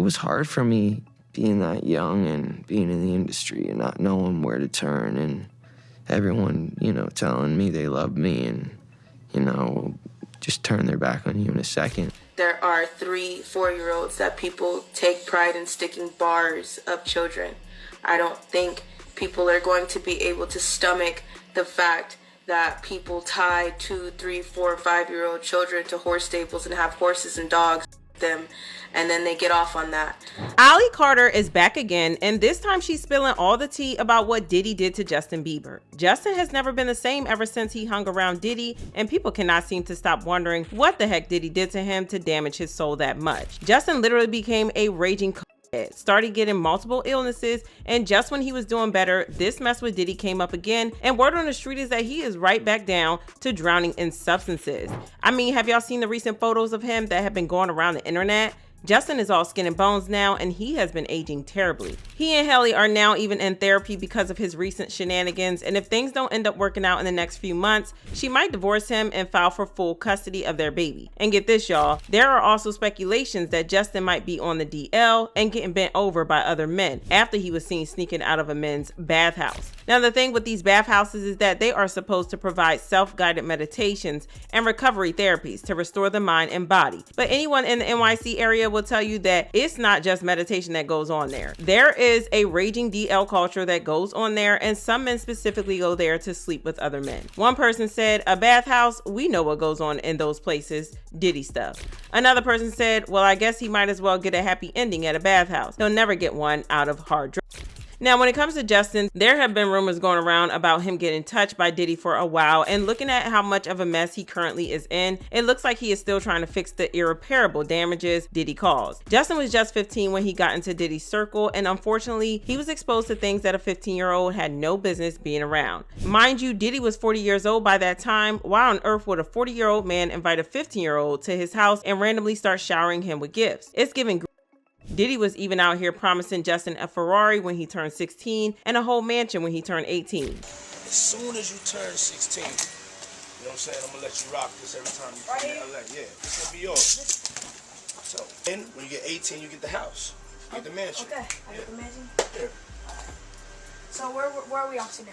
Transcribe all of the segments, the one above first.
was hard for me being that young and being in the industry and not knowing where to turn, and everyone, you know, telling me they love me and, you know, just turn their back on you in a second. There are 3-4-year-olds that people take pride in sticking bars of children. I don't think people are going to be able to stomach the fact that people tie 2, 3, 4, 5-year-old children to horse stables and have horses and dogs them, and then they get off on that. Ali Carter is back again, and this time she's spilling all the tea about what Diddy did to Justin Bieber. Justin has never been the same ever since he hung around Diddy, and people cannot seem to stop wondering what the heck Diddy did to him to damage his soul that much. Justin literally became a raging started getting multiple illnesses, and just when he was doing better, this mess with Diddy came up again, and word on the street is that he is right back down to drowning in substances. I mean, have y'all seen the recent photos of him that have been going around the internet? Justin is all skin and bones now, and he has been aging terribly. He and Hailey are now even in therapy because of his recent shenanigans, and if things don't end up working out in the next few months, she might divorce him and file for full custody of their baby. And get this, y'all, there are also speculations that Justin might be on the DL and getting bent over by other men after he was seen sneaking out of a men's bathhouse. Now, the thing with these bathhouses is that they are supposed to provide self-guided meditations and recovery therapies to restore the mind and body. But anyone in the NYC area will tell you that it's not just meditation that goes on there. There is a raging DL culture that goes on there, and some men specifically go there to sleep with other men. One person said, a bathhouse, we know what goes on in those places, Diddy stuff. Another person said, well, I guess he might as well get a happy ending at a bathhouse. He'll never get one out of hard drugs. Now, when it comes to Justin, there have been rumors going around about him getting touched by Diddy for a while, and looking at how much of a mess he currently is in, it looks like he is still trying to fix the irreparable damages Diddy caused. Justin was just 15 when he got into Diddy's circle, and unfortunately, he was exposed to things that a 15-year-old had no business being around. Mind you, Diddy was 40 years old by that time. Why on earth would a 40-year-old man invite a 15-year-old to his house and randomly start showering him with gifts? It's giving. Diddy was even out here promising Justin a Ferrari when he turned 16 and a whole mansion when he turned 18. As soon as you turn 16, you know what I'm saying, I'm gonna let you rock this every time you come in LA. Yeah, this gonna be yours. So, then when you get 18, you get the house. You get the mansion. Okay, I get the mansion? Yeah. So where are we off to now?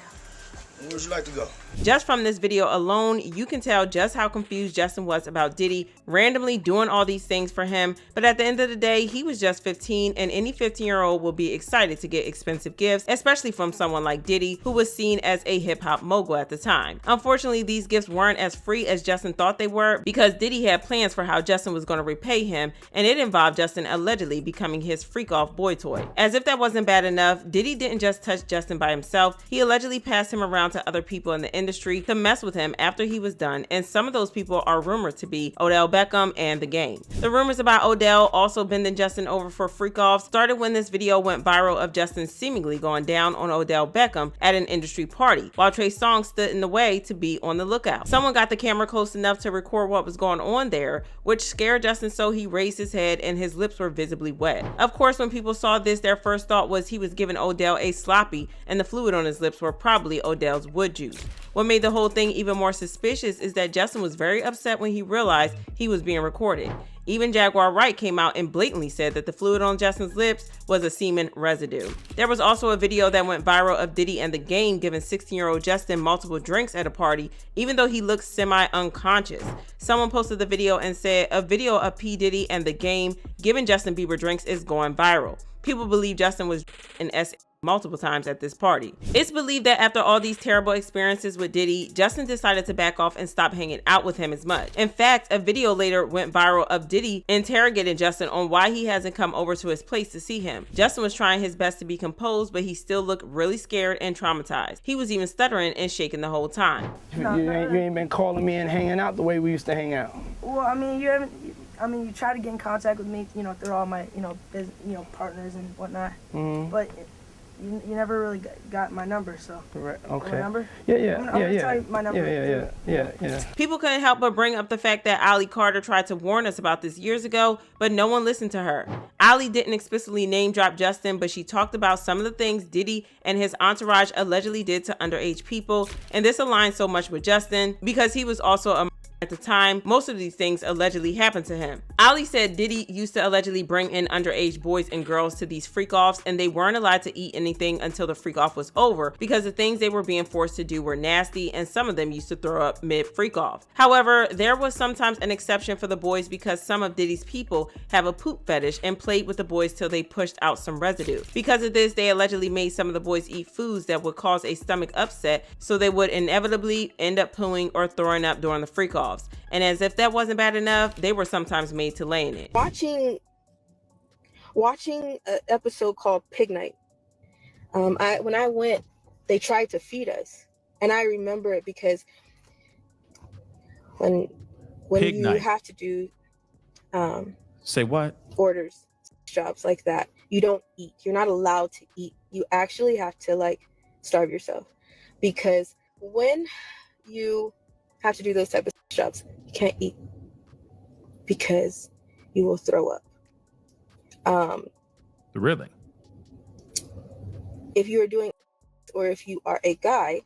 Where would you like to go? Just from this video alone, you can tell just how confused Justin was about Diddy randomly doing all these things for him. But at the end of the day, he was just 15, and any 15-year-old will be excited to get expensive gifts, especially from someone like Diddy, who was seen as a hip-hop mogul at the time. Unfortunately, these gifts weren't as free as Justin thought they were, because Diddy had plans for how Justin was going to repay him, and it involved Justin allegedly becoming his freak-off boy toy. As if that wasn't bad enough, Diddy didn't just touch Justin by himself. He allegedly passed him around to other people in the industry to mess with him after he was done, and some of those people are rumored to be Odell Beckham and The Game. The rumors about Odell also bending Justin over for freak-offs started when this video went viral of Justin seemingly going down on Odell Beckham at an industry party, while Trey Songz stood in the way to be on the lookout. Someone got the camera close enough to record what was going on there, which scared Justin so he raised his head and his lips were visibly wet. Of course, when people saw this, their first thought was he was giving Odell a sloppy, and the fluid on his lips were probably Odell's wood juice. What made the whole thing even more suspicious is that Justin was very upset when he realized he was being recorded. Even Jaguar Wright came out and blatantly said that the fluid on Justin's lips was a semen residue. There was also a video that went viral of Diddy and The Game giving 16-year-old Justin multiple drinks at a party, even though he looked semi-unconscious. Someone posted the video and said, a video of P. Diddy and The Game giving Justin Bieber drinks is going viral. People believe Justin was an S multiple times at this party. It's believed that after all these terrible experiences with Diddy, Justin decided to back off and stop hanging out with him as much. In fact, a video later went viral of Diddy interrogating Justin on why he hasn't come over to his place to see him. Justin was trying his best to be composed, but he still looked really scared and traumatized. He was even stuttering and shaking the whole time. You ain't been calling me and hanging out the way we used to hang out. Well, I mean, you try to get in contact with me, through all my, partners and whatnot. Mm-hmm. But you never really got my number, so. Right. Okay. My number? Yeah. I'm gonna tell you my number. Yeah. People couldn't help but bring up the fact that Ali Carter tried to warn us about this years ago, but no one listened to her. Ali didn't explicitly name drop Justin, but she talked about some of the things Diddy and his entourage allegedly did to underage people, and this aligns so much with Justin because he was also a at the time most of these things allegedly happened to him. Ali said Diddy used to allegedly bring in underage boys and girls to these freak-offs, and they weren't allowed to eat anything until the freak-off was over because the things they were being forced to do were nasty, and some of them used to throw up mid-freak-off. However, there was sometimes an exception for the boys because some of Diddy's people have a poop fetish and played with the boys till they pushed out some residue. Because of this, they allegedly made some of the boys eat foods that would cause a stomach upset, so they would inevitably end up pooing or throwing up during the freak-offs. And as if that wasn't bad enough, they were sometimes made to lay in it. Watching an episode called Pig Night. When I went, they tried to feed us, and I remember it because when Pig you night. have to do Say what? orders, jobs like that, you don't eat. You're not allowed to eat. You actually have to like starve yourself, because when you have to do those type of jobs, you can't eat because you will throw up. Really? If you are doing, or if you are a guy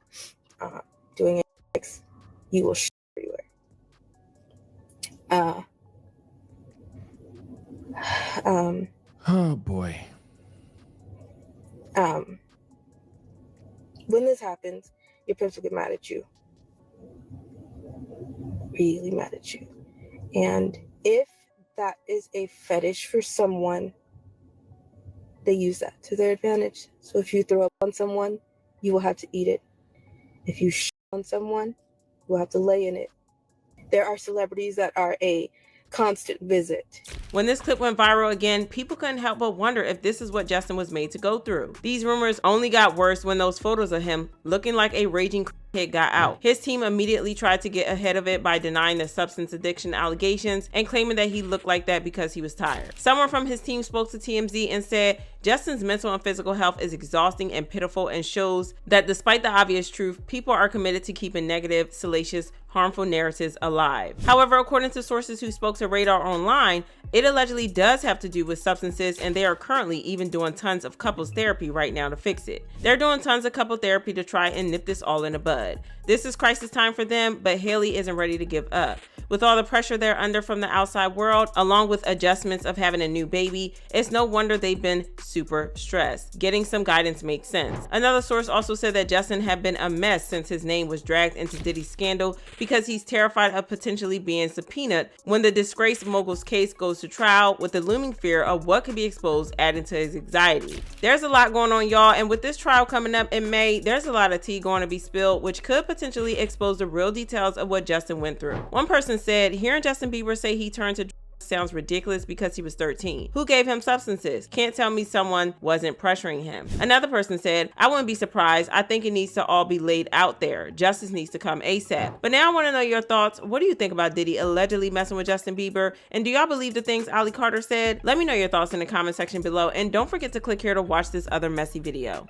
doing sex, you will shit everywhere. Oh boy. When this happens, your parents will get mad at you. Really mad at you. And if that is a fetish for someone, they use that to their advantage. So if you throw up on someone, you will have to eat it. If you shit on someone, you will have to lay in it. There are celebrities that are a constant visit. When this clip went viral again, people couldn't help but wonder if this is what Justin was made to go through. These rumors only got worse when those photos of him looking like a raging crackhead got out. His team immediately tried to get ahead of it by denying the substance addiction allegations and claiming that he looked like that because he was tired. Someone from his team spoke to TMZ and said, Justin's mental and physical health is exhausting and pitiful, and shows that despite the obvious truth, people are committed to keeping negative, salacious, harmful narratives alive. However, according to sources who spoke to Radar Online, it allegedly does have to do with substances, and they are currently even doing tons of couples therapy right now to fix it. They're doing tons of couple therapy to try and nip this all in the bud. This is crisis time for them, but Haley isn't ready to give up. With all the pressure they're under from the outside world, along with adjustments of having a new baby, it's no wonder they've been super stressed. Getting some guidance makes sense. Another source also said that Justin had been a mess since his name was dragged into Diddy's scandal because he's terrified of potentially being subpoenaed when the disgraced mogul's case goes to trial, with the looming fear of what could be exposed adding to his anxiety. There's a lot going on, y'all, and with this trial coming up in May, there's a lot of tea going to be spilled, which could potentially expose the real details of what Justin went through. One person said, hearing Justin Bieber say he turned to drugs sounds ridiculous because he was 13. Who gave him substances? Can't tell me someone wasn't pressuring him. Another person said, I wouldn't be surprised. I think it needs to all be laid out there. Justice needs to come ASAP. But now I want to know your thoughts. What do you think about Diddy allegedly messing with Justin Bieber? And do y'all believe the things Ali Carter said? Let me know your thoughts in the comment section below. And don't forget to click here to watch this other messy video.